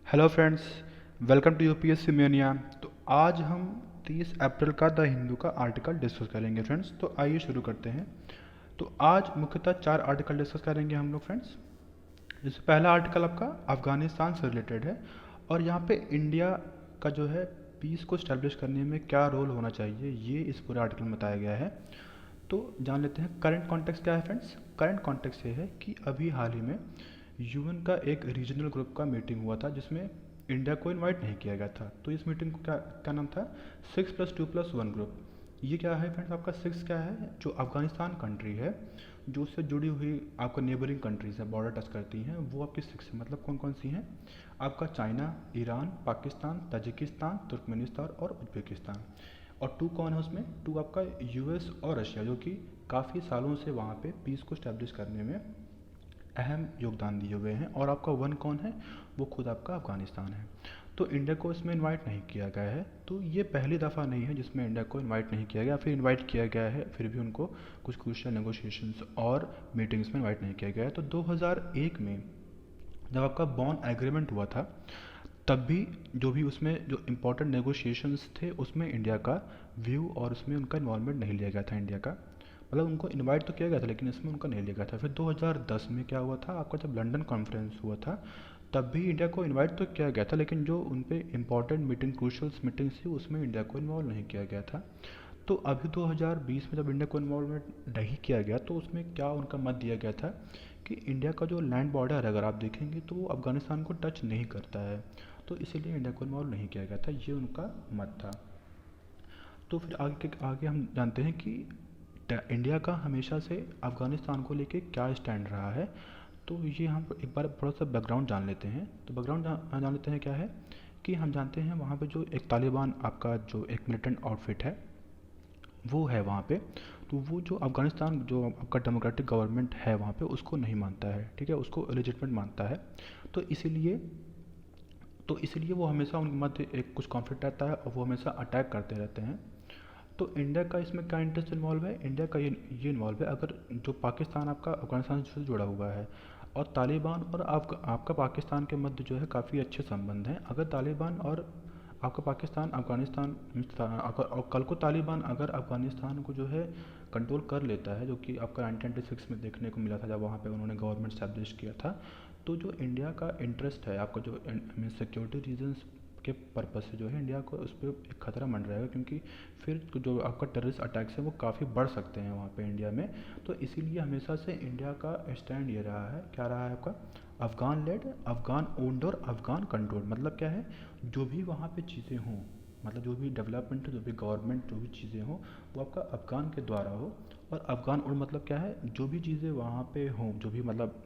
Hello friends, welcome to UPSC mania. तो आज हम 30 अप्रैल का द हिंदू का आर्टिकल डिस्कस करेंगे फ्रेंड्स। तो आइए शुरू करते हैं। तो आज मुख्यतः 4 आर्टिकल डिस्कस करेंगे हम लोग फ्रेंड्स। जैसे पहला आर्टिकल आपका अफ़गानिस्तान से रिलेटेड है और यहाँ पे इंडिया का जो है पीस को इस्टेब्लिश करने में क्या रोल होना चाहिए ये इस पूरे आर्टिकल में बताया गया है। तो जान लेते हैं करंट कॉन्टेक्स्ट क्या है फ्रेंड्स। करंट कॉन्टेक्स्ट ये है कि अभी हाल ही में यूएन का एक रीजनल ग्रुप का मीटिंग हुआ था जिसमें इंडिया को इनवाइट नहीं किया गया था। तो इस मीटिंग को क्या क्या नाम था, 6+2+1 ग्रुप। ये क्या है फ्रेंड्स, आपका 6 क्या है, जो अफगानिस्तान कंट्री है, जो उससे जुड़ी हुई आपका नेबरिंग कंट्रीज़ है, बॉर्डर टच करती हैं, वो आपकी 6 है। मतलब कौन कौन सी हैं, आपका China, Iran, Pakistan, Tajikistan, Turkmenistan और उज्बेकिस्तान। और 2 कौन है उसमें, 2 आपका यूएस और रशिया, जो कि काफ़ी सालों से वहाँ पे पीस को स्टैब्लिश करने में अहम योगदान दिए हुए हैं। और आपका 1 कौन है, वो खुद आपका अफ़गानिस्तान है। तो इंडिया को इसमें इनवाइट नहीं किया गया है। तो ये पहली दफ़ा नहीं है जिसमें इंडिया को इनवाइट नहीं किया गया, फिर इनवाइट किया गया है, फिर भी उनको कुछ क्रूशियल नेगोशिएशंस और मीटिंग्स में इनवाइट नहीं किया गया है। तो 2001 में जब आपका बॉन एग्रीमेंट हुआ था, तब भी जो भी उसमें जो इम्पोर्टेंट नेगोशिएशंस थे उसमें इंडिया का व्यू और उसमें उनका इन्वॉल्वमेंट नहीं लिया गया था इंडिया का। मतलब उनको इनवाइट तो किया गया था लेकिन इसमें उनका नहीं लिया गया था। फिर 2010 में क्या हुआ था, आपका जब लंदन कॉन्फ्रेंस हुआ था, तब भी इंडिया को इनवाइट तो किया गया था लेकिन जो उन पे इम्पॉर्टेंट मीटिंग क्रूशल्स मीटिंग्स थी उसमें इंडिया को इन्वॉल्व नहीं किया गया था। तो अभी 2020 में जब इंडिया को इन्वॉल्वमेंट नहीं किया गया तो उसमें क्या उनका मत दिया गया था कि इंडिया का जो लैंड बॉर्डर है अगर आप देखेंगे तो वो अफगानिस्तान को टच नहीं करता है, तो इसीलिए इंडिया को इन्वॉल्व नहीं किया गया था। ये उनका मत था। तो फिर आगे आगे हम जानते हैं कि इंडिया का हमेशा से अफ़गानिस्तान को लेके क्या स्टैंड रहा है। तो ये हम एक बार थोड़ा सा बैकग्राउंड जान लेते हैं। तो बैकग्राउंड जान लेते हैं क्या है कि हम जानते हैं वहाँ पे जो एक तालिबान आपका जो एक मिलिटेंट आउटफिट है वो है वहाँ पे। तो वो जो अफ़गानिस्तान जो आपका डेमोक्रेटिक गवर्नमेंट है वहाँ पे उसको नहीं मानता है, ठीक है, उसको इलिजिटमेट मानता है। तो इसीलिए तो इसलिए वो हमेशा उनके मध्य एक कुछ कॉन्फ्लिक्ट रहता है और वो हमेशा अटैक करते रहते हैं। तो इंडिया का इसमें क्या इंटरेस्ट इन्वॉल्व है, इंडिया का ये इन्वॉल्व है अगर जो पाकिस्तान आपका अफगानिस्तान से जुड़ा हुआ है और तालिबान और आपका पाकिस्तान के मध्य जो है काफ़ी अच्छे संबंध हैं। अगर तालिबान और आपका पाकिस्तान अफगानिस्तान अगर और कल को तालिबान अगर अफगानिस्तान को जो है कंट्रोल कर लेता है, जो कि आपका 1996 में देखने को मिला था जब वहाँ पे उन्होंने गवर्नमेंट स्टैब्लिश किया था, तो जो इंडिया का इंटरेस्ट है आपका जो सिक्योरिटी रीजंस के पर्पज़ से जो है इंडिया को उस पर एक खतरा मंडराएगा, क्योंकि फिर जो आपका टेररिस्ट अटैक्स है वो काफ़ी बढ़ सकते हैं वहाँ पे इंडिया में। तो इसीलिए हमेशा से इंडिया का स्टैंड ये रहा है, क्या रहा है आपका, अफ़गान लेड, अफ़गान ओन्ड और अफ़गान कंट्रोल। मतलब क्या है, जो भी वहाँ पे चीज़ें हों, मतलब जो भी डेवलपमेंट, जो भी गवर्नमेंट, जो भी चीज़ें हों वो आपका अफ़गान के द्वारा हो। और अफ़गान और मतलब क्या है, जो भी चीज़ें वहाँ पे हों, जो भी मतलब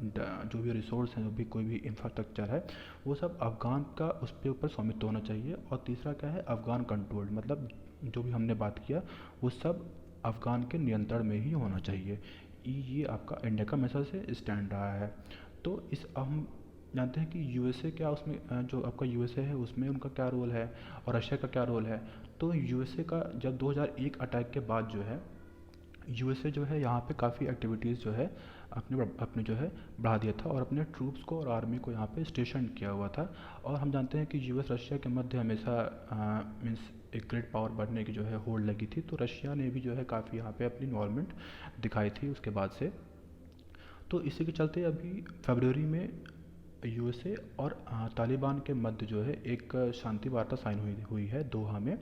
जो भी रिसोर्स हैं, जो भी कोई भी इंफ्रास्ट्रक्चर है, वो सब अफ़गान का उस पे ऊपर स्वामित्व होना चाहिए। और तीसरा क्या है, अफ़गान कंट्रोल, मतलब जो भी हमने बात किया वो सब अफ़गान के नियंत्रण में ही होना चाहिए। ये आपका इंडिया का हमेशा से स्टैंड रहा है। तो इस हम जानते हैं कि यूएसए क्या उसमें जो आपका यूएसए है उसमें उनका क्या रोल है और रशिया का क्या रोल है। तो यूएसए का जब 2001 अटैक के बाद जो है यूएसए जो है यहाँ पे काफ़ी एक्टिविटीज़ जो है अपने अपने जो है बढ़ा दिया था और अपने ट्रूप्स को और आर्मी को यहाँ पे स्टेशन किया हुआ था। और हम जानते हैं कि यूएस रशिया के मध्य हमेशा मीन्स एक ग्रेट पावर बढ़ने की जो है होड़ लगी थी। तो रशिया ने भी जो है काफ़ी यहाँ पे अपनी इन्वॉल्वमेंट दिखाई थी उसके बाद से। तो इसी के चलते अभी फरवरी में यूएसए और तालिबान के मध्य जो है एक शांति वार्ता साइन हुई है दोहा में।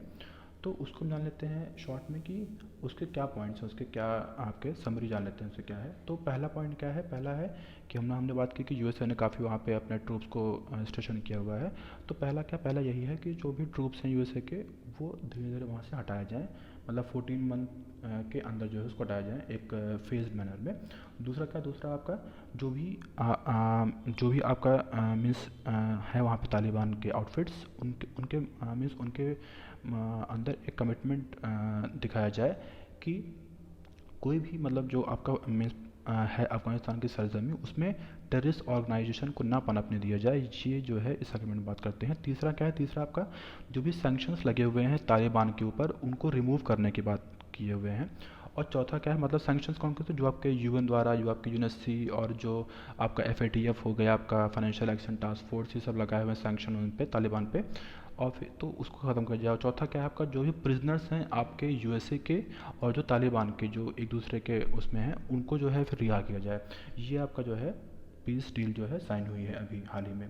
तो उसको जान लेते हैं शॉर्ट में कि उसके क्या पॉइंट्स हैं, उसके क्या आपके समरी जान लेते हैं उससे क्या है। तो पहला पॉइंट क्या है, पहला है कि हमने बात की कि यूएसए ने काफ़ी वहाँ पे अपने ट्रूप्स को स्टेशन किया हुआ है। तो पहला यही है कि जो भी ट्रूप्स हैं यूएसए के वो धीरे धीरे वहाँ से हटाए जाएँ, मतलब 14 मंथ के अंदर जो है उसको हटाया जाए एक फेज मैनर में। दूसरा आपका जो भी जो भी आपका मीन्स है वहाँ पे तालिबान के आउटफिट्स उनके उनके मीन्स उनके अंदर एक कमिटमेंट दिखाया जाए कि कोई भी मतलब जो आपका मीन्स है अफगानिस्तान की सरजमी उसमें टेररिस्ट ऑर्गेनाइजेशन को ना पनपने दिया जाए। ये जो है इस एग्रीमेंट में बात करते हैं। तीसरा क्या है, तीसरा आपका जो भी सैंक्शंस लगे हुए हैं तालिबान के ऊपर उनको रिमूव करने की बात किए हुए हैं। और चौथा क्या है, मतलब सैंक्शंस कौन कौन से, जो आपके यूएन द्वारा, जो आपके यूएनएससी और जो आपका एफएटीएफ हो गया, आपका फाइनेंशियल एक्शन टास्क फोर्स, ये सब लगाए हुए हैं सैंक्शन उन पे तालिबान पे, और फिर तो उसको ख़त्म कर दिया। और चौथा क्या है आपका, जो भी प्रिजनर्स हैं आपके यूएसए के और जो तालिबान के जो एक दूसरे के उसमें हैं, उनको जो है फिर रिहा किया जाए। ये आपका जो है पीस डील जो है साइन हुई है अभी हाल ही में।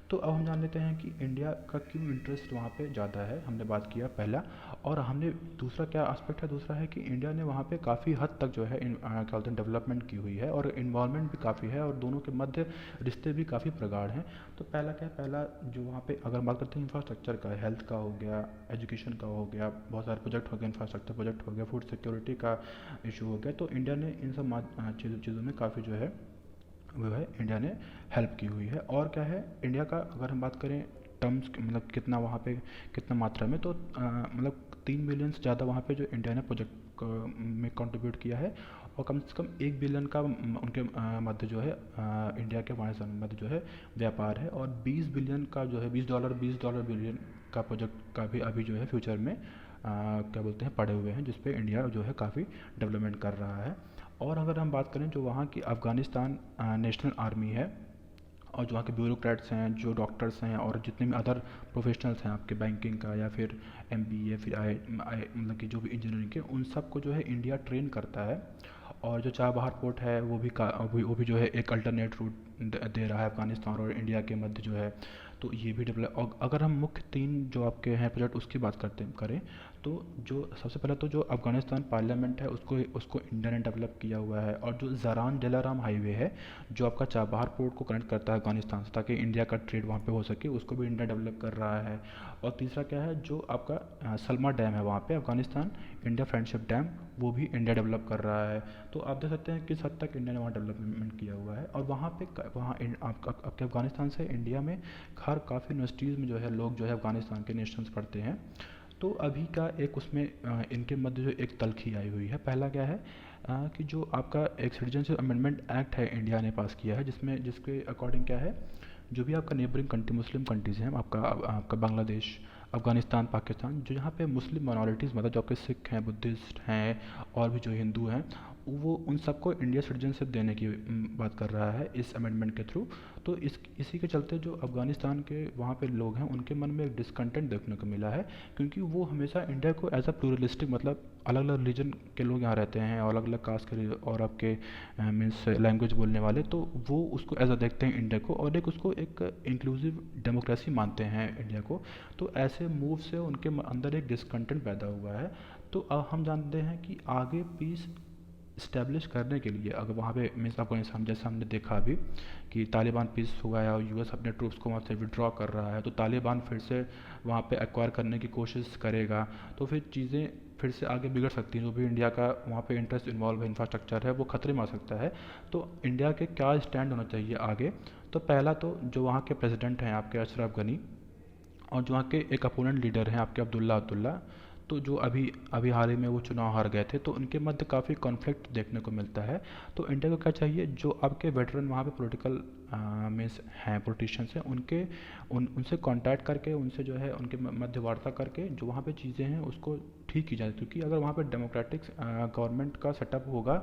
तो अब हम जान लेते हैं कि इंडिया का क्यों इंटरेस्ट वहाँ पे ज़्यादा है, हमने बात किया पहला। और हमने दूसरा क्या एस्पेक्ट है, दूसरा है कि इंडिया ने वहाँ पे काफ़ी हद तक जो है क्या बोलते हैं डेवलपमेंट की हुई है, और इन्वॉल्वमेंट भी काफ़ी है, और दोनों के मध्य रिश्ते भी काफ़ी प्रगाढ़ हैं। तो पहला क्या है, पहला जो वहाँ पे अगर बात करते हैं इंफ्रास्ट्रक्चर का, हेल्थ का हो गया, एजुकेशन का हो गया, बहुत सारे प्रोजेक्ट हो गए, इंफ्रास्ट्रक्चर प्रोजेक्ट हो गया, फूड सिक्योरिटी का इशू हो गया, तो इंडिया ने इन सब चीज़ों में काफ़ी जो है वो है इंडिया ने हेल्प की हुई है। और क्या है इंडिया का, अगर हम बात करें टर्म्स मतलब कितना वहाँ पे कितना मात्रा में, तो मतलब 3 बिलियन से ज़्यादा वहाँ पे जो इंडिया ने प्रोजेक्ट में कंट्रीब्यूट किया है, और कम से कम 1 बिलियन का उनके मध्य जो है इंडिया के वाणिज्य मध्य जो है व्यापार है, और 20 बिलियन का जो है $20 बिलियन का प्रोजेक्ट का भी अभी जो है फ्यूचर में क्या बोलते हैं पड़े हुए हैं, जिस पे इंडिया जो है काफ़ी डेवलपमेंट कर रहा है। और अगर हम बात करें जो वहाँ की अफ़गानिस्तान नेशनल आर्मी है, और जो वहाँ के ब्यूरोक्रेट्स हैं, जो डॉक्टर्स हैं, और जितने भी अदर प्रोफेशनल्स हैं आपके बैंकिंग का या फिर एमबीए, फिर आई मतलब कि जो भी इंजीनियरिंग के, उन सब को जो है इंडिया ट्रेन करता है। और जो चाबहार पोर्ट है वो भी जो है एक अल्टरनेट रूट दे रहा है अफगानिस्तान और इंडिया के मध्य जो है। तो ये भी डेवलप, और अगर हम मुख्य 3 जो आपके हैं प्रोजेक्ट उसकी बात करें, तो जो सबसे पहले तो जो अफगानिस्तान पार्लियामेंट है उसको उसको इंडिया ने डेवलप किया हुआ है। और जो ज़रान दिलाराम हाईवे है जो आपका चाबहार पोर्ट को कनेक्ट करता है अफगानिस्तान से, ताकि इंडिया का ट्रेड वहाँ पे हो सके, उसको भी इंडिया डेवलप कर रहा है। और तीसरा क्या है, जो आपका सलमा डैम है वहाँ पे अफगानिस्तान इंडिया फ्रेंडशिप डैम, वो भी इंडिया डेवलप कर रहा है। तो आप देख सकते हैं किस हद तक इंडिया ने वहाँ डेवलपमेंट किया हुआ है। और वहाँ पे आपके अफगानिस्तान से इंडिया में हर काफ़ी यूनिवर्सिटीज़ में जो है लोग जो है अफगानिस्तान के नेशनल्स पढ़ते हैं। तो अभी का एक उसमें इनके मध्य जो एक तल्खी आई हुई है, पहला क्या है कि जो आपका एक सिटीजनशिप अमेंडमेंट एक्ट है इंडिया ने पास किया है, जिसके अकॉर्डिंग क्या है, जो भी आपका नेबरिंग कंट्री मुस्लिम कंट्रीज़ हैं, आपका बांग्लादेश, अफ़गानिस्तान, पाकिस्तान, जो यहाँ पे मुस्लिम माइनॉरिटीज़ मतलब जो आपके सिख हैं, बुद्धिस्ट हैं, और भी जो हिंदू हैं, वो उन सबको इंडिया सिटीजनशिप देने की बात कर रहा है इस अमेंडमेंट के थ्रू। तो इसी के चलते जो अफ़गानिस्तान के वहाँ पे लोग हैं उनके मन में एक डिसकंटेंट देखने को मिला है, क्योंकि वो हमेशा इंडिया को एज अ प्लूरलिस्टिक, मतलब अलग अलग रिलीजन के लोग यहाँ रहते हैं, और अलग अलग कास्ट के और आपके मीन्स लैंग्वेज बोलने वाले, तो वो उसको एज अ देखते हैं इंडिया को, और एक उसको एक इंक्लूसिव डेमोक्रेसी मानते हैं इंडिया को। तो ऐसे मूव से उनके अंदर एक डिसकंटेंट पैदा हुआ है। तो अब हम जानते हैं कि आगे पीस इस्टेब्लिश करने के लिए, अगर वहाँ पे मीन्स अफगानिस्तान जैसे हमने देखा अभी कि तालिबान पीस हुआ है और यूएस अपने ट्रूप्स को वहाँ से विड्रॉ कर रहा है, तो तालिबान फिर से वहाँ पे एक्वायर करने की कोशिश करेगा, तो फिर चीज़ें फिर से आगे बिगड़ सकती हैं। जो भी इंडिया का वहाँ पे इंटरेस्ट इन्वॉल्व है, इंफ्रास्ट्रक्चर है, वो खतरे में आ सकता है। तो इंडिया के क्या स्टैंड होना चाहिए आगे, तो पहला तो जो वहाँ के प्रेसिडेंट हैं आपके अशरफ गनी, और जो वहाँ के एक अपोनेंट लीडर हैं आपके अब्दुल्ला, तो जो अभी अभी हाल ही में वो चुनाव हार गए थे, तो उनके मध्य काफ़ी कॉन्फ्लिक्ट देखने को मिलता है। तो इंडिया को क्या चाहिए, जो आपके वेटरन वहाँ पे पॉलिटिकल मीन्स हैं, पॉलिटिशियंस हैं, उनसे कांटेक्ट करके, उनसे जो है उनके मध्य वार्ता करके जो वहाँ पे चीज़ें हैं उसको ठीक की जाए। क्योंकि अगर वहाँ पे डेमोक्रेटिक गवर्नमेंट का सेटअप होगा,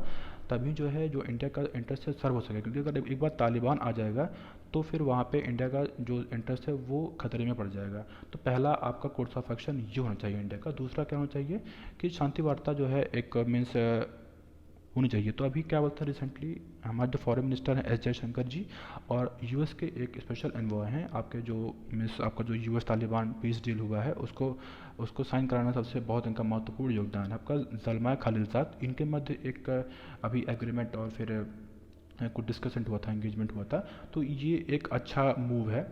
तभी जो है जो इंडिया का इंटरेस्ट है सर्व हो सकेगा। क्योंकि अगर एक बार तालिबान आ जाएगा, तो फिर वहाँ पे इंडिया का जो इंटरेस्ट है वो खतरे में पड़ जाएगा। तो पहला आपका कोर्स ऑफ एक्शन ये होना चाहिए इंडिया का। दूसरा क्या होना चाहिए कि शांति वार्ता जो है एक मीन्स होनी चाहिए। तो अभी क्या बोलते हैं, रिसेंटली हमारे जो फॉरेन मिनिस्टर हैं एस जयशंकर जी, और यूएस के एक स्पेशल एनवॉय हैं आपके, जो मीन्स आपका जो यूएस तालिबान पीस डील हुआ है उसको उसको साइन कराना सबसे बहुत इनका महत्वपूर्ण योगदान है। आपका जलमा खालिलजाद, इनके मध्य एक अभी एग्रीमेंट और फिर कुछ डिस्कशन हुआ था, एंगेजमेंट हुआ था। तो ये एक अच्छा मूव है।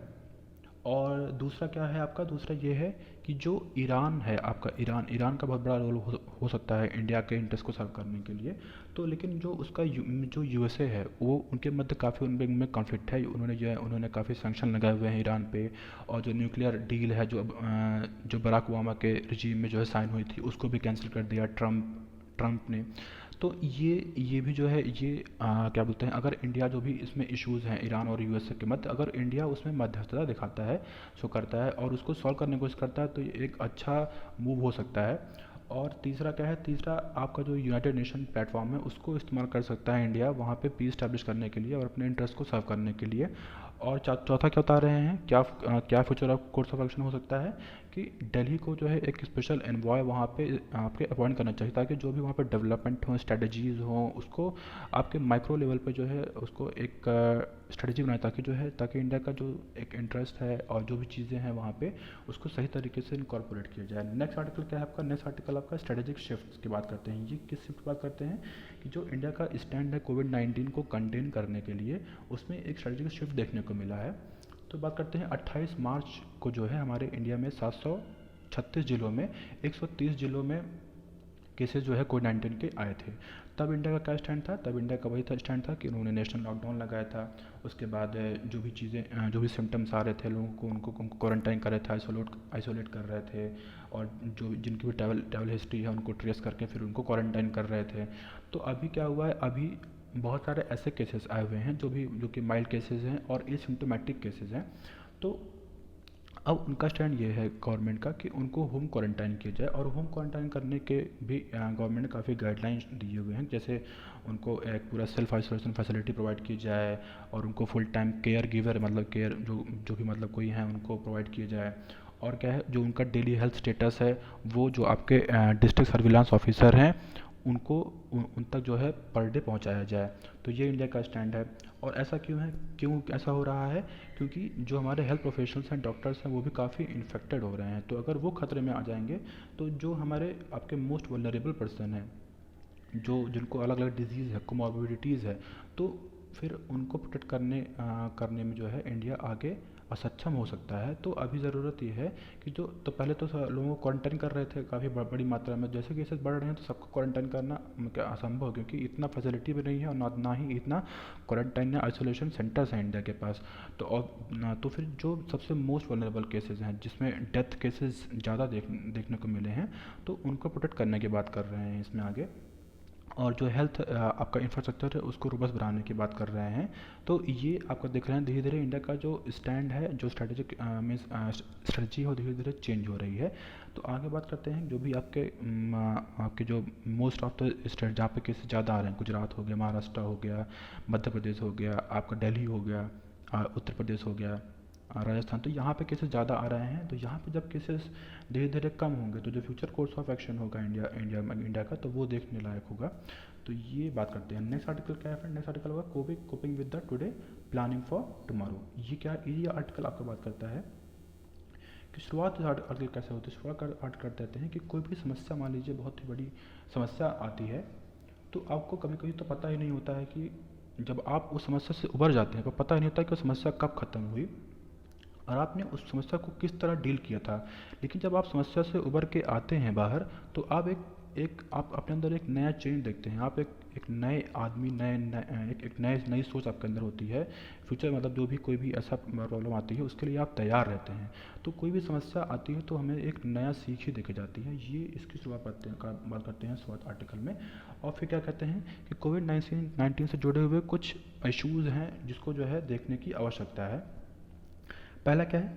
और दूसरा क्या है आपका, दूसरा ये है कि जो ईरान है आपका, ईरान का बहुत बड़ा रोल हो सकता है इंडिया के इंटरेस्ट को सर्व करने के लिए। तो लेकिन जो उसका जो यूएसए है, वो उनके मध्य काफ़ी उनमें कॉन्फ्लिक्ट है। उन्होंने काफ़ी सैंक्शन लगाए हुए हैं ईरान पे। और जो न्यूक्लियर डील है जो बराक ओबामा के रिजीम में जो है साइन हुई थी, उसको भी कैंसिल कर दिया ट्रम्प ने। तो ये भी जो है ये क्या बोलते हैं, अगर इंडिया जो भी इसमें इश्यूज़ हैं ईरान और यूएसए के मध्य, अगर इंडिया उसमें मध्यस्थता दिखाता है, शो करता है और उसको सॉल्व करने की कोशिश करता है, तो ये एक अच्छा मूव हो सकता है। और तीसरा क्या है, तीसरा आपका जो यूनाइटेड नेशन प्लेटफॉर्म है उसको इस्तेमाल कर सकता है इंडिया वहाँ पे पीस स्टैब्लिश करने के लिए और अपने इंटरेस्ट को सर्व करने के लिए। और चौथा क्या बता रहे हैं, क्या future of course of action हो सकता है कि दिल्ली को जो है एक स्पेशल एनवॉय वहाँ पे आपके अपॉइंट करना चाहिए, ताकि जो भी वहाँ पे डेवलपमेंट हो, स्ट्रेटजीज़ हों, उसको आपके माइक्रो लेवल पे जो है उसको एक स्ट्रेटजी बनाए, ताकि जो है ताकि इंडिया का जो एक इंटरेस्ट है और जो भी चीज़ें हैं वहाँ पे उसको सही तरीके से इनकॉर्पोरेट किया जाए। नेक्स्ट आर्टिकल क्या है आपका, नेक्स्ट आर्टिकल आपका स्ट्रेटेजिक शिफ्ट की बात करते हैं। ये किस शिफ्ट की बात करते हैं कि जो इंडिया का स्टैंड है कोविड-19 को कंटेन करने के लिए, उसमें एक स्ट्रेटेजिक शिफ्ट देखने को मिला है। तो बात करते हैं 28 मार्च को जो है हमारे इंडिया में 736 जिलों में 130 जिलों में केसेस जो है कोविड-19 के आए थे। तब इंडिया का क्या स्टैंड था, तब इंडिया का वही था स्टैंड था कि उन्होंने नेशनल लॉकडाउन लगाया था। उसके बाद जो भी चीज़ें जो भी सिम्टम्स आ रहे थे लोगों को उनको क्वारंटाइन कर रहे थे, आइसोलेट कर रहे थे, और जो जिनकी भी ट्रैवल हिस्ट्री है उनको ट्रेस करके फिर उनको क्वारंटाइन कर रहे थे। तो अभी क्या हुआ है, अभी बहुत सारे ऐसे केसेस आए हुए हैं जो कि माइल्ड केसेस हैं और एसिम्प्टोमेटिक केसेस हैं। तो अब उनका स्टैंड ये है गवर्नमेंट का कि उनको होम क्वारंटाइन किया जाए, और होम क्वारंटाइन करने के भी गवर्नमेंट ने काफ़ी गाइडलाइंस दिए हुए हैं। जैसे उनको एक पूरा सेल्फ आइसोलेशन फैसिलिटी प्रोवाइड की जाए, और उनको फुल टाइम केयर गिवर मतलब केयर जो भी मतलब कोई है उनको प्रोवाइड किया जाए। और क्या है, जो उनका डेली हेल्थ स्टेटस है वो जो आपके डिस्ट्रिक्ट सर्विलांस ऑफिसर हैं उनको उन तक जो है पर डे पहुंचाया जाए। तो ये इंडिया का स्टैंड है। और ऐसा क्यों ऐसा हो रहा है, क्योंकि जो हमारे हेल्थ प्रोफेशनल्स हैं, डॉक्टर्स हैं, वो भी काफ़ी इन्फेक्टेड हो रहे हैं। तो अगर वो खतरे में आ जाएंगे तो जो हमारे आपके मोस्ट वल्नरेबल पर्सन हैं, जो जिनको अलग अलग डिजीज़ है, कोमॉर्बिडिटीज़ है, तो फिर उनको प्रोटेक्ट करने में जो है इंडिया आगे असक्षम हो सकता है। तो अभी ज़रूरत ये है कि जो तो पहले तो लोगों को क्वारंटाइन कर रहे थे काफ़ी बड़ी मात्रा में, जैसे केसेस बढ़ रहे हैं तो सबको क्वारंटाइन करना क्या असंभव, क्योंकि इतना फैसिलिटी भी नहीं है और ना ही इतना क्वारंटाइन या आइसोलेशन सेंटर्स हैं इंडिया के पास। तो फिर जो सबसे मोस्ट वनरेबल केसेस हैं जिसमें डेथ केसेस ज़्यादा देखने को मिले हैं, तो उनको प्रोटेक्ट करने की बात कर रहे हैं इसमें आगे। और जो हेल्थ आपका इंफ्रास्ट्रक्चर है उसको रोबस्ट बनाने की बात कर रहे हैं। तो ये आपका देख रहे हैं धीरे धीरे इंडिया का जो स्टैंड है, जो स्ट्रेटेजिक मीन्स स्ट्रेटजी है, वो धीरे धीरे चेंज हो रही है। तो आगे बात करते हैं जो भी आपके जो मोस्ट ऑफ द स्टेट जहाँ पे केसेस ज़्यादा आ रहे हैं, गुजरात हो गया, महाराष्ट्र हो गया, मध्य प्रदेश हो गया, आपका दिल्ली हो गया, उत्तर प्रदेश हो गया, राजस्थान। तो यहाँ पे केसेस ज़्यादा आ रहे हैं। तो यहाँ पे जब केसेस धीरे धीरे कम होंगे तो जो फ्यूचर कोर्स ऑफ एक्शन होगा इंडिया का, तो वो देखने लायक होगा। तो ये बात करते हैं। नेक्स्ट आर्टिकल क्या है, फिर नेक्स्ट आर्टिकल होगा coping with the today planning for tomorrow. ये आर्टिकल आपको बात करता है कि शुरुआत आर्टिकल कैसे होती है। शुरुआत आर्टिकल कहते हैं कि कोई भी समस्या, मान लीजिए बहुत ही बड़ी समस्या आती है, तो आपको कभी कभी तो पता ही नहीं होता है कि जब आप उस समस्या से उबर जाते हैं तो पता ही नहीं होता कि वो समस्या कब ख़त्म हुई और आपने उस समस्या को किस तरह डील किया था। लेकिन जब आप समस्या से उबर के आते हैं बाहर, तो आप आप अपने अंदर एक नया चेंज देखते हैं। आप एक नए आदमी, एक नई सोच आपके अंदर होती है। फ्यूचर मतलब जो भी कोई भी ऐसा प्रॉब्लम आती है उसके लिए आप तैयार रहते हैं। तो कोई भी समस्या आती है तो हमें एक नया सीख ही देके जाती है। ये इसकी शुरुआत बात करते हैं शुरुआत आर्टिकल में। और फिर क्या कहते हैं कि कोविड-19 से जुड़े हुए कुछ इश्यूज़ हैं जिसको जो है देखने की आवश्यकता है। पहला क्या है,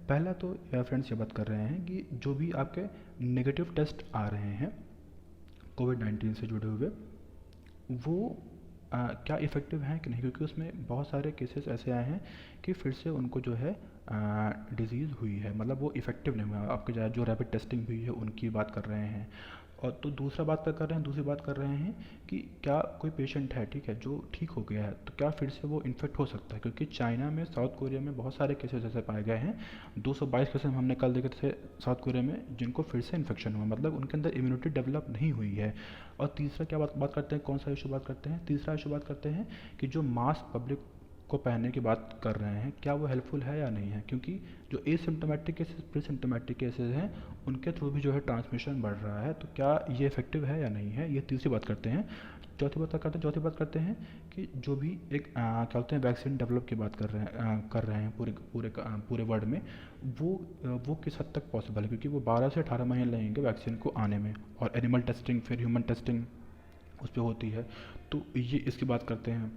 पहला तो फ्रेंड्स ये बात कर रहे हैं कि जो भी आपके नेगेटिव टेस्ट आ रहे हैं कोविड-19 से जुड़े हुए, वो क्या इफ़ेक्टिव हैं कि नहीं, क्योंकि उसमें बहुत सारे केसेस ऐसे आए हैं कि फिर से उनको जो है डिजीज़ हुई है, मतलब वो इफ़ेक्टिव नहीं हुआ। आपके जो रैपिड टेस्टिंग हुई है उनकी बात कर रहे हैं। और तो दूसरी बात कर रहे हैं कि क्या कोई पेशेंट है, ठीक है, जो ठीक हो गया है, तो क्या फिर से वो इन्फेक्ट हो सकता है, क्योंकि चाइना में, साउथ कोरिया में बहुत सारे केसेस ऐसे पाए गए हैं। 222 केसेस हमने कल देखे थे साउथ कोरिया में जिनको फिर से इन्फेक्शन हुआ, मतलब उनके अंदर इम्यूनिटी डेवलप नहीं हुई है। और तीसरा क्या बात करते हैं, कौन सा इशू बात करते हैं, तीसरा इशू बात करते हैं कि जो मास्क पब्लिक को पहनने की बात कर रहे हैं, क्या वो हेल्पफुल है या नहीं है, क्योंकि जो asymptomatic cases, pre symptomatic cases हैं, उनके थ्रू भी जो है ट्रांसमिशन बढ़ रहा है। तो क्या ये इफेक्टिव है या नहीं है, ये तीसरी बात करते हैं। चौथी बात करते हैं कि जो भी क्या बोलते हैं वैक्सीन डेवलप की बात कर रहे हैं पूरे वर्ल्ड में, वो किस हद तक पॉसिबल है, क्योंकि वो 12 से 18 महीने लगेंगे वैक्सीन को आने में, और एनिमल टेस्टिंग फिर ह्यूमन टेस्टिंग उस पर होती है। तो ये इसकी बात करते हैं।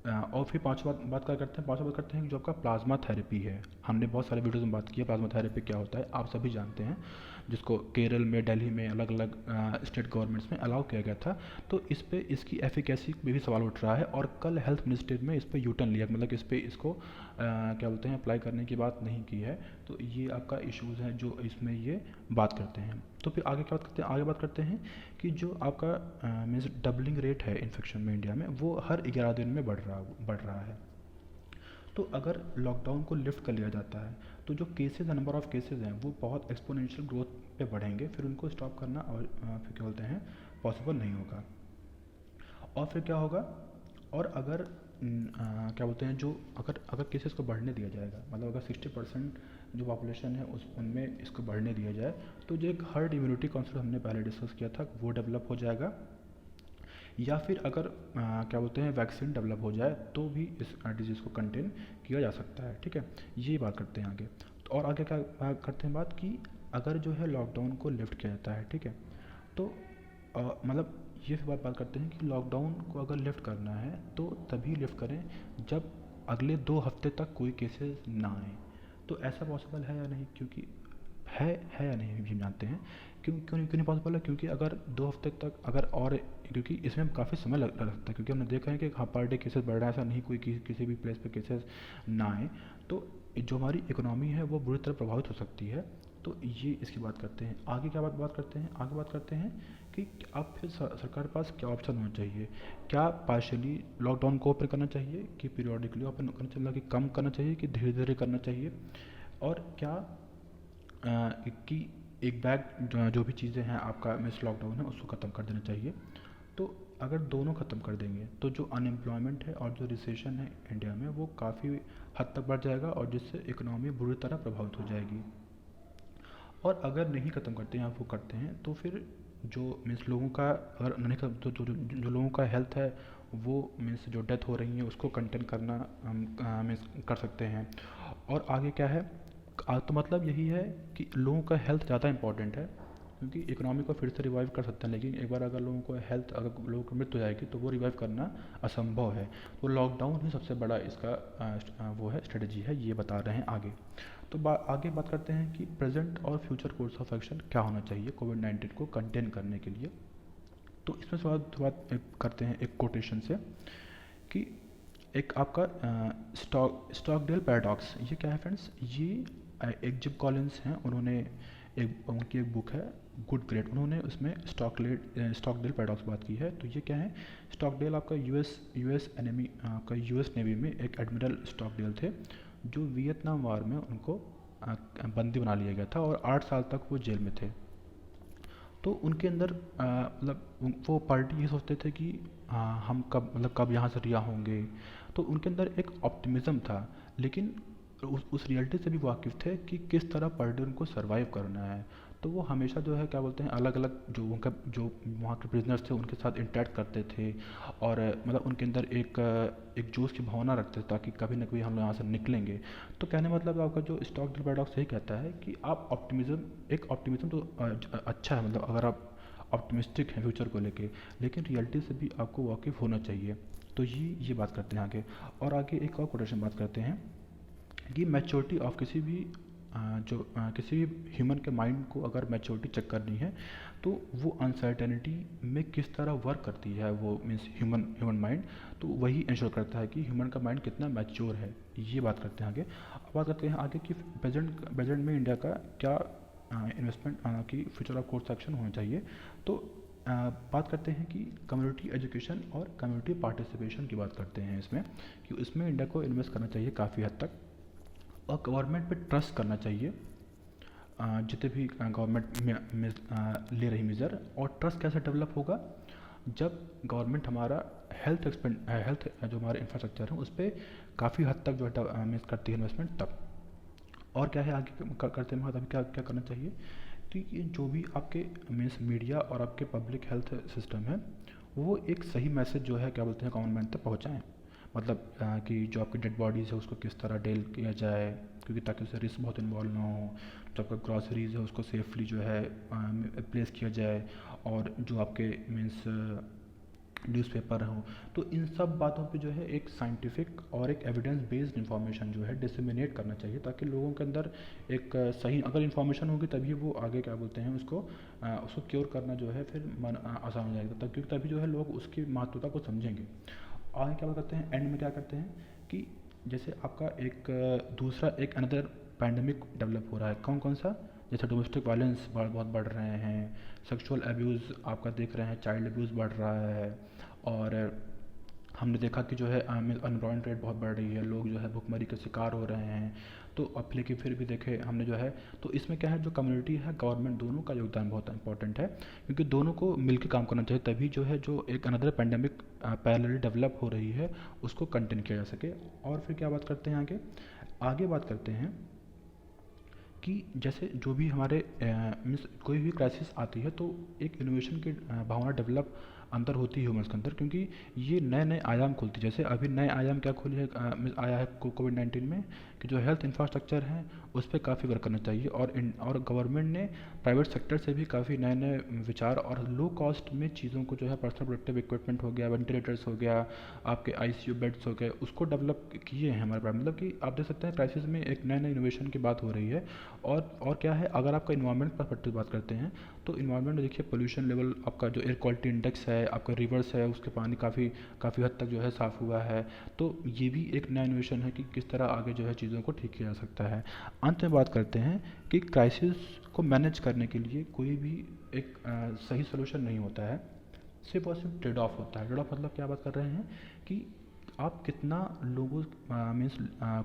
और फिर पांचवा बात करते हैं कि जो आपका प्लाज्मा थेरेपी है, हमने बहुत सारे वीडियोज़ में बात की है प्लाज्मा थेरेपी क्या होता है, आप सभी जानते हैं, जिसको केरल में, दिल्ली में, अलग अलग स्टेट गवर्नमेंट्स में अलाउ किया गया था। तो इस पे इसकी एफिकेसी पे भी सवाल उठ रहा है और कल हेल्थ मिनिस्ट्री में इस पर यू टर्न लिया, मतलब इस पे इसको क्या बोलते हैं, अप्लाई करने की बात नहीं की है। तो ये आपका इश्यूज़ हैं जो इसमें ये बात करते हैं। तो फिर आगे क्या बात करते हैं, आगे बात करते हैं कि जो आपका मीन्स डबलिंग रेट है इन्फेक्शन में इंडिया में, वो हर 11 दिन में बढ़ रहा है। तो अगर लॉकडाउन को लिफ्ट कर लिया जाता है तो जो केसेस, नंबर ऑफ़ केसेस हैं वो बहुत एक्सपोनेंशियल ग्रोथ पे बढ़ेंगे, फिर उनको स्टॉप करना और फिर क्या बोलते हैं, पॉसिबल नहीं होगा। और फिर क्या होगा, और अगर क्या बोलते हैं, जो अगर अगर केसेस को बढ़ने दिया जाएगा, मतलब अगर 60% जो पॉपुलेशन है उस उनमें इसको बढ़ने दिया जाए, तो जो एक हर्ड इम्यूनिटी कॉन्सेप्ट हमने पहले डिस्कस किया था वो डेवलप हो जाएगा। या फिर अगर क्या बोलते हैं, वैक्सीन डेवलप हो जाए तो भी इस डिजीज़ को कंटेन किया जा सकता है। ठीक है, ये बात करते हैं आगे। तो और आगे क्या करते हैं बात कि अगर जो है लॉकडाउन को लिफ्ट किया जाता है, ठीक है, तो मतलब ये बात करते हैं कि लॉकडाउन को अगर लिफ्ट करना है तो तभी लिफ्ट करें जब अगले 2 हफ्ते तक कोई केसेस ना आए। तो ऐसा पॉसिबल है या नहीं, क्योंकि है या नहीं भी जानते हैं। क्यों नहीं पॉसिबल है, क्योंकि अगर 2 हफ्ते तक अगर और, क्योंकि इसमें काफ़ी समय लग सकता है, क्योंकि हमने देखा है कि हाँ पर डे केसेस बढ़ रहा है, ऐसा नहीं कोई किसी भी प्लेस पे केसेस ना आए, तो जो हमारी इकोनॉमी है वो बुरी तरह प्रभावित हो सकती है। तो ये इसकी बात करते हैं। आगे क्या बात करते हैं, आगे बात करते हैं कि अब फिर सरकार के पास क्या ऑप्शन होना चाहिए। क्या पार्शियली लॉकडाउन को ओपन करना चाहिए, कि पीरियडिकली ओपन करना चाहिए, कि कम करना चाहिए, कि धीरे धीरे करना चाहिए, और क्या कि एक बैग जो भी चीज़ें हैं आपका मिस लॉकडाउन है उसको ख़त्म कर देना चाहिए। तो अगर दोनों ख़त्म कर देंगे तो जो अनएम्प्लॉयमेंट है और जो रिसेशन है इंडिया में वो काफ़ी हद तक बढ़ जाएगा, और जिससे इकोनॉमी बुरी तरह प्रभावित हो जाएगी। और अगर नहीं ख़त्म करते हैं या वो करते हैं तो फिर जो मीन्स लोगों का, अगर नहीं तो जो लोगों का हेल्थ है वो मीन्स जो डेथ हो रही है उसको कंटेन करना हम मीन्स कर सकते हैं। और आगे क्या है, तो मतलब यही है कि लोगों का हेल्थ ज़्यादा इंपॉर्टेंट है, क्योंकि इकोनॉमी को फिर से रिवाइव कर सकते हैं, लेकिन एक बार अगर लोगों को हेल्थ, अगर लोगों की मृत्यु हो जाएगी तो वो रिवाइव करना असंभव है। तो लॉकडाउन ही सबसे बड़ा इसका वो है, स्ट्रेटजी है, ये बता रहे हैं आगे। तो आगे बात करते हैं कि प्रेजेंट और फ्यूचर कोर्स ऑफ एक्शन क्या होना चाहिए कोविड-19 को कंटेन करने के लिए। तो इसमें शुरुआत करते हैं एक कोटेशन से, कि एक आपका स्टॉकडेल पैराडॉक्स, ये क्या है फ्रेंड्स, ये एक जिम कॉलिंस हैं, उन्होंने उनकी एक बुक है गुड ग्रेड, उन्होंने उसमें स्टॉकडेल पैराडॉक्स बात की है। तो ये क्या है, स्टॉकडेल आपका यूएस एनिमी, आपका यूएस नेवी में एक एडमिरल स्टॉकडेल थे, जो वियतनाम वार में उनको बंदी बना लिया गया था और 8 साल तक वो जेल में थे। तो उनके अंदर मतलब वो पार्टी ये सोचते थे कि हम कब यहाँ से रिहा होंगे। तो उनके अंदर एक ऑप्टिमिज़्म था, लेकिन उस रियलिटी से भी वाकिफ़ थे कि किस तरह पर डे उनको सर्वाइव करना है। तो वो हमेशा जो है क्या बोलते हैं, अलग अलग जो वहाँ के प्रिजनर्स थे उनके साथ इंटरेक्ट करते थे, और मतलब उनके अंदर एक जोश की भावना रखते थे ताकि कभी ना कभी हम लोग यहाँ से निकलेंगे। तो कहने मतलब आपका जो स्टॉकडेल पैराडॉक्स यही कहता है कि आप ऑप्टिमिज्म तो अच्छा है, मतलब अगर आप ऑप्टिमिस्टिक हैं फ्यूचर को लेके, लेकिन रियलिटी से भी आपको वाकिफ़ होना चाहिए। तो ये बात करते हैं आगे। और आगे एक और कोटेशन बात करते हैं कि मैच्योरिटी ऑफ किसी भी ह्यूमन के माइंड को अगर मैच्योरिटी चेक करनी है तो वो अनसर्टेनिटी में किस तरह वर्क करती है, वो मीन्स ह्यूमन माइंड, तो वही इंश्योर करता है कि ह्यूमन का माइंड कितना मैच्योर है। ये बात करते हैं आगे। अब बात करते हैं आगे कि प्रेजेंट में इंडिया का क्या इन्वेस्टमेंट की फ्यूचर ऑफ कोर्स एक्शन होना चाहिए। तो बात करते हैं कि कम्युनिटी एजुकेशन और कम्युनिटी पार्टिसिपेशन की बात करते हैं इसमें, कि इसमें इंडिया को इन्वेस्ट करना चाहिए काफ़ी हद तक, और गवर्नमेंट पे ट्रस्ट करना चाहिए, जितने भी गवर्नमेंट ले रही मेजर। और ट्रस्ट कैसे डेवलप होगा, जब गवर्नमेंट हमारा हेल्थ जो हमारे इंफ्रास्ट्रक्चर है उस पर काफ़ी हद तक जो है मिस करती है इन्वेस्टमेंट, तब। और क्या है आगे करते हैं, अभी क्या क्या करना चाहिए, तो ये जो भी आपके मीन्स मीडिया और आपके पब्लिक हेल्थ सिस्टम है वो एक सही मैसेज जो है क्या बोलते हैं गवर्नमेंट तक पहुँचाएँ। मतलब कि जो आपकी डेड बॉडीज़ है उसको किस तरह डील किया जाए, क्योंकि ताकि उससे रिस्क बहुत इन्वॉल्व ना हो। जो आपका ग्रॉसरीज है उसको सेफली जो है प्लेस किया जाए, और जो आपके मीन्स न्यूज़पेपर हो। तो इन सब बातों पे जो है एक साइंटिफिक और एक एविडेंस बेस्ड इंफॉर्मेशन जो है डिसमिनेट करना चाहिए, ताकि लोगों के अंदर एक सही अगर इन्फॉर्मेशन होगी तभी वो आगे क्या बोलते हैं उसको क्योर करना जो है फिर आसान हो जाएगा, तब क्योंकि तभी जो है लोग उसकी महत्वता को समझेंगे। आगे क्या करते हैं, एंड में क्या करते हैं कि जैसे आपका एक दूसरा एक अनदर पैंडमिक डेवलप हो रहा है, कौन कौन सा, जैसे डोमेस्टिक वायलेंस बहुत बढ़ रहे हैं, सेक्सुअल अब्यूज़ आपका देख रहे हैं, चाइल्ड अब्यूज़ बढ़ रहा है, और हमने देखा कि जो है अनएम्प्लॉयमेंट रेट बहुत बढ़ रही है, लोग जो है भुखमरी के शिकार हो रहे हैं। तो अब लेकिन फिर भी देखे हमने जो है, तो इसमें क्या है, जो कम्युनिटी है गवर्नमेंट दोनों का योगदान बहुत इंपॉर्टेंट है, क्योंकि दोनों को मिलकर काम करना चाहिए, तभी जो है जो एक अनदर पेंडेमिक पैरेलली डेवलप हो रही है उसको कंटेन किया जा सके। और फिर क्या बात करते हैं आगे, आगे बात करते हैं कि जैसे जो भी हमारे मीन्स कोई भी क्राइसिस आती है तो एक इनोवेशन की भावना डेवलप अंदर होती है ह्यूमन्स के अंदर, क्योंकि ये नए नए आयाम खोलती है। जैसे अभी नए आयाम क्या खोली है, आया है कोविड-19 में, कि जो हेल्थ इंफ्रास्ट्रक्चर है उस पर काफ़ी वर्क करना चाहिए, और गवर्नमेंट ने प्राइवेट सेक्टर से भी काफ़ी नए नए विचार और लो कॉस्ट में चीज़ों को जो है पर्सनल प्रोटेक्टिव इक्विपमेंट हो गया, वेंटिलेटर्स हो गया, आपके आईसीयू बेड्स हो गए, उसको डेवलप किए हैं हमारे पास। मतलब कि आप देख सकते हैं क्राइसिस में एक नए नए इनोवेशन की बात हो रही है। और क्या है, अगर आपका इन्वायरमेंट परस्पेक्टिव बात करते हैं तो इन्वायरमेंट में देखिए पोल्यूशन लेवल, आपका जो एयर क्वालिटी इंडेक्स है, आपका रिवर्स है, उसके पानी काफ़ी काफ़ी हद तक जो है साफ़ हुआ है। तो ये भी एक नया इनोवेशन है कि किस तरह आगे जो है चीज़ों को ठीक किया जा सकता है। अंत में बात करते हैं कि क्राइसिस को मैनेज करने के लिए कोई भी एक सही सोल्यूशन नहीं होता है, सिर्फ और सिर्फ ट्रेड ऑफ होता है। ट्रेड ऑफ मतलब क्या बात कर रहे हैं कि आप कितना लोगों मीन्स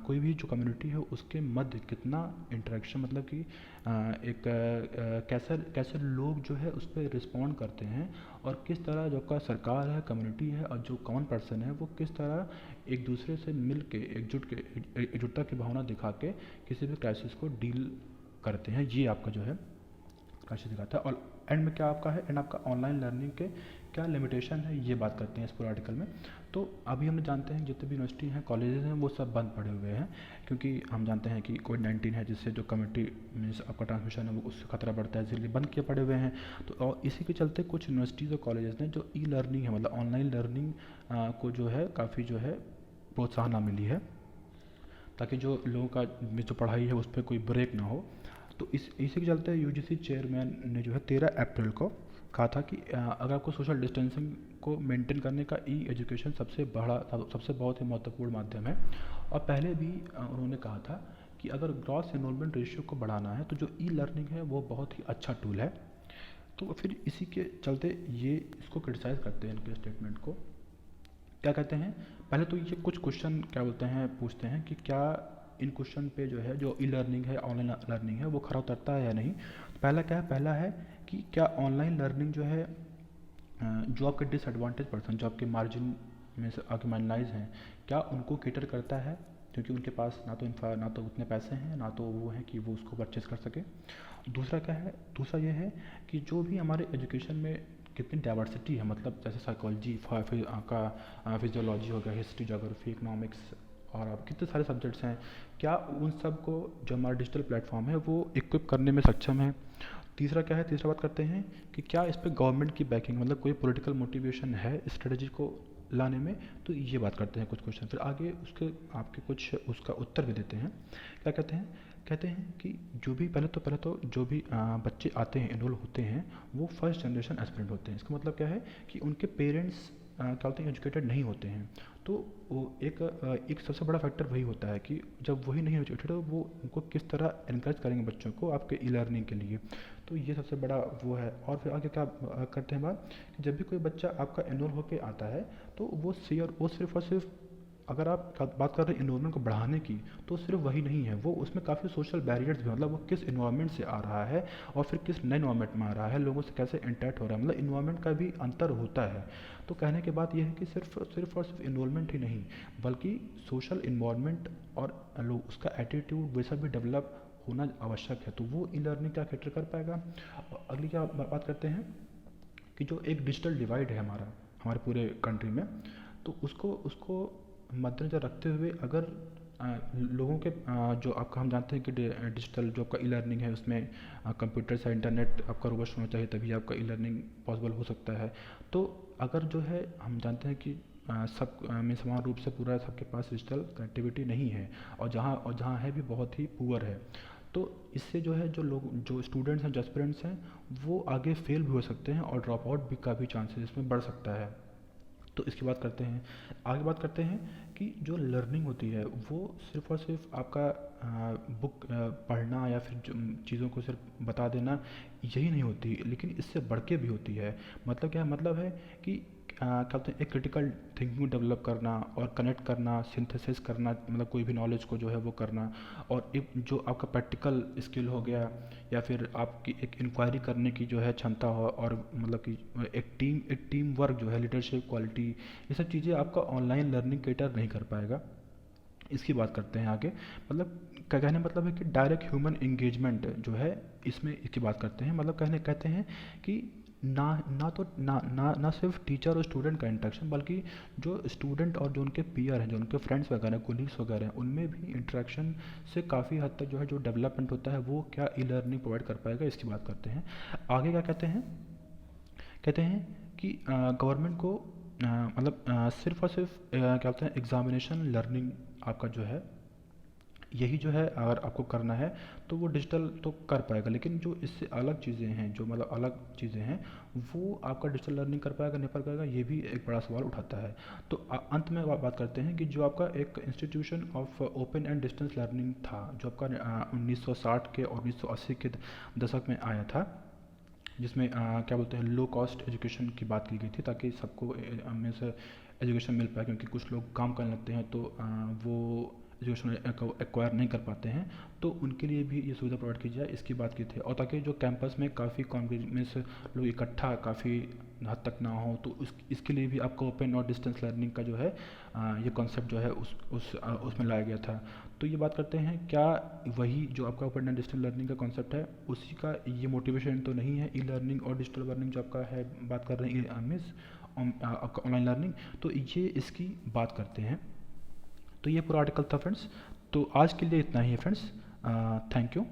कोई भी जो कम्युनिटी है उसके मध्य कितना इंटरेक्शन, मतलब कि एक कैसे कैसे लोग जो है उस पर रिस्पॉन्ड करते हैं, और किस तरह जो का सरकार है, कम्युनिटी है, और जो कॉमन पर्सन है वो किस तरह एक दूसरे से मिल के एकजुटता की भावना दिखा के किसी भी क्राइसिस को डील करते हैं। ये आपका जो है क्राइसिस दिखाता है। और एंड में क्या आपका है, एंड आपका ऑनलाइन लर्निंग के क्या लिमिटेशन है ये बात करते हैं इस पूरे आर्टिकल में। तो अभी हम जानते हैं जितने भी यूनिवर्सिटी हैं, कॉलेजेस हैं, वो सब बंद पड़े हुए हैं, क्योंकि हम जानते हैं कि कोविड-19 है, जिससे जो कम्युनिटी मीन्स आपका ट्रांसमिशन है वो उससे खतरा बढ़ता है, इसलिए बंद किए पड़े हुए हैं। तो और इसी के चलते कुछ यूनिवर्सिटीज़ और कॉलेजेस ने जो ई लर्निंग है, मतलब ऑनलाइन लर्निंग को जो है काफ़ी जो है प्रोत्साहन मिली है, ताकि जो लोगों का जो पढ़ाई है उस पर कोई ब्रेक ना हो। तो इसी के चलते यूजीसी चेयरमैन ने जो है 13 अप्रैल को कहा था कि अगर आपको सोशल डिस्टेंसिंग को मेंटेन करने का ई एजुकेशन सबसे बहुत ही महत्वपूर्ण माध्यम है। और पहले भी उन्होंने कहा था कि अगर ग्रॉस एनरोलमेंट रेशियो को बढ़ाना है तो जो ई लर्निंग है वो बहुत ही अच्छा टूल है। तो फिर इसी के चलते ये इसको क्रिटिसाइज़ करते हैं, इनके स्टेटमेंट को क्या कहते हैं। पहले तो ये कुछ क्वेश्चन क्या बोलते हैं पूछते हैं कि क्या इन क्वेश्चन पे जो है जो ई लर्निंग है, ऑनलाइन लर्निंग है, वो खरा उतरता है या नहीं। तो पहला क्या है, पहला है कि क्या ऑनलाइन लर्निंग जो है जो आपके डिसएडवांटेज पर्सन, जो आपके मार्जिन में से आपके माइनलाइज हैं, क्या उनको केटर करता है, क्योंकि उनके पास ना तो उतने पैसे हैं, ना तो वो हैं कि वो उसको परचेस कर सके। दूसरा क्या है, दूसरा ये है कि जो भी हमारे एजुकेशन में कितनी डाइवर्सिटी है, मतलब जैसे साइकोलॉजी का फिजियोलॉजी हो गया, हिस्ट्री, ज्योग्राफी, इकोनॉमिक्स, और अब कितने सारे सब्जेक्ट्स हैं, क्या उन सब को जो हमारा डिजिटल प्लेटफॉर्म है वो इक्विप करने में सक्षम है। तीसरा क्या है, तीसरा बात करते हैं कि क्या इस पर गवर्नमेंट की बैकिंग, मतलब कोई पॉलिटिकल मोटिवेशन है स्ट्रेटजी को लाने में। तो ये बात करते हैं कुछ क्वेश्चन, फिर आगे उसके आपके कुछ उसका उत्तर भी देते हैं। क्या कहते हैं, कहते हैं कि जो भी पहले तो जो भी बच्चे आते हैं, एनरोल होते हैं, वो फर्स्ट जनरेशन एस्पिरेंट होते हैं। इसका मतलब क्या है कि उनके पेरेंट्स क्या बोलते हैं एजुकेटेड नहीं होते हैं। तो वो एक सबसे बड़ा फैक्टर वही होता है कि जब वही नहीं एजुकेटेड तो वो उनको किस तरह इनकरेज करेंगे बच्चों को आपके ई लर्निंग के लिए। तो ये सबसे बड़ा वो है। और फिर आगे क्या करते हैं बात कि जब भी कोई बच्चा आपका एनरोल होकर आता है तो वो सिर्फ और सिर्फ, अगर आप बात कर रहे हैं इन्वायरमेंट को बढ़ाने की, तो सिर्फ वही नहीं है, वो उसमें काफ़ी सोशल बैरियर्स भी, मतलब वो किस इन्वायरमेंट से आ रहा है और फिर किस नए इन्वायरमेंट में आ रहा है, लोगों से कैसे इंटरेक्ट हो रहा है, मतलब इन्वायरमेंट का भी अंतर होता है। तो कहने के बाद ये है कि सिर्फ और सिर्फ इन्वॉल्वमेंट ही नहीं, बल्कि सोशल इन्वायरमेंट और लोग उसका एटीट्यूड वैसा भी डेवलप होना आवश्यक है। तो वो ई लर्निंग क्या कैटर कर पाएगा। और अगली क्या बात करते हैं कि जो एक डिजिटल डिवाइड है हमारे पूरे कंट्री में, तो उसको उसको मद्देनज़र रखते हुए अगर लोगों के जो आपका हम जानते हैं कि डिजिटल जो आपका ई लर्निंग है उसमें कंप्यूटर से इंटरनेट आपका रोबस्ट होना चाहिए, तभी आपका ई लर्निंग पॉसिबल हो सकता है। तो अगर जो है हम जानते हैं कि सब में समान रूप से पूरा सबके पास डिजिटल कनेक्टिविटी नहीं है, और जहाँ है भी बहुत ही पुअर है। तो इससे जो है जो लोग जो स्टूडेंट्स हैं, जो एस्पिरेंट्स हैं, वो आगे फेल भी हो सकते हैं और ड्रॉप आउट भी का भी चांसेस इसमें बढ़ सकता है। तो इसकी बात करते हैं, आगे बात करते हैं कि जो लर्निंग होती है वो सिर्फ़ और सिर्फ आपका बुक पढ़ना या फिर जो चीज़ों को सिर्फ बता देना यही नहीं होती, लेकिन इससे बढ़ के भी होती है। मतलब क्या मतलब है कि क्या बोलते हैं, एक क्रिटिकल थिंकिंग डेवलप करना और कनेक्ट करना, सिंथेसिस करना, मतलब कोई भी नॉलेज को जो है वो करना, और एक जो आपका प्रैक्टिकल स्किल हो गया, या फिर आपकी एक इंक्वायरी करने की जो है क्षमता हो, और मतलब कि एक टीम वर्क जो है, लीडरशिप क्वालिटी, ये सब चीज़ें आपका ऑनलाइन लर्निंग कैटर नहीं कर पाएगा। इसकी बात करते हैं आगे। मतलब क्या कहने मतलब है कि डायरेक्ट ह्यूमन एंगेजमेंट जो है इसमें इसकी बात करते हैं। मतलब कहते हैं कि ना ना तो ना ना ना सिर्फ टीचर और स्टूडेंट का इंटरेक्शन, बल्कि जो स्टूडेंट और जो उनके पीयर हैं, जो उनके फ्रेंड्स वगैरह, कोलीग्स वगैरह हैं, उनमें भी इंटरेक्शन से काफ़ी हद तक जो है जो डेवलपमेंट होता है वो क्या ई लर्निंग प्रोवाइड कर पाएगा, इसकी बात करते हैं। आगे क्या कहते हैं कि गवर्नमेंट को मतलब सिर्फ और सिर्फ क्या बोलते हैं, एग्जामिनेशन लर्निंग आपका जो है यही जो है अगर आपको करना है तो वो डिजिटल तो कर पाएगा, लेकिन जो इससे अलग चीज़ें हैं, जो मतलब अलग चीज़ें हैं, वो आपका डिजिटल लर्निंग कर पाएगा नहीं कर पाएगा, ये भी एक बड़ा सवाल उठाता है। तो अंत में बात करते हैं कि जो आपका एक institution of open and distance learning था, जो आपका 1960 के और 1980 के दशक में आया था, जिसमें क्या बोलते हैं, लो कॉस्ट एजुकेशन की बात की गई थी, ताकि सबको में से एजुकेशन मिल पाए, क्योंकि कुछ लोग काम करने लगते हैं तो वो एजुकेशन एक्वायर नहीं कर पाते हैं, तो उनके लिए भी ये सुविधा प्रोवाइड की जाए, इसकी बात की थी। और ताकि जो कैंपस में काफ़ी में से लोग इकट्ठा काफ़ी हद तक ना हो, तो इसके लिए भी आपका ओपन और डिस्टेंस लर्निंग का जो है ये कॉन्सेप्ट जो है उसमें लाया गया था। तो ये बात करते हैं, क्या वही जो आपका ओपन एंड डिजिटल लर्निंग का कॉन्सेप्ट है उसी का ये मोटिवेशन तो नहीं है ई लर्निंग और डिजिटल लर्निंग जो आपका है, बात कर रहे हैं मिस आपका ऑनलाइन लर्निंग, तो ये इसकी बात करते हैं। तो ये पूरा आर्टिकल था फ्रेंड्स। तो आज के लिए इतना ही है फ्रेंड्स। Thank you.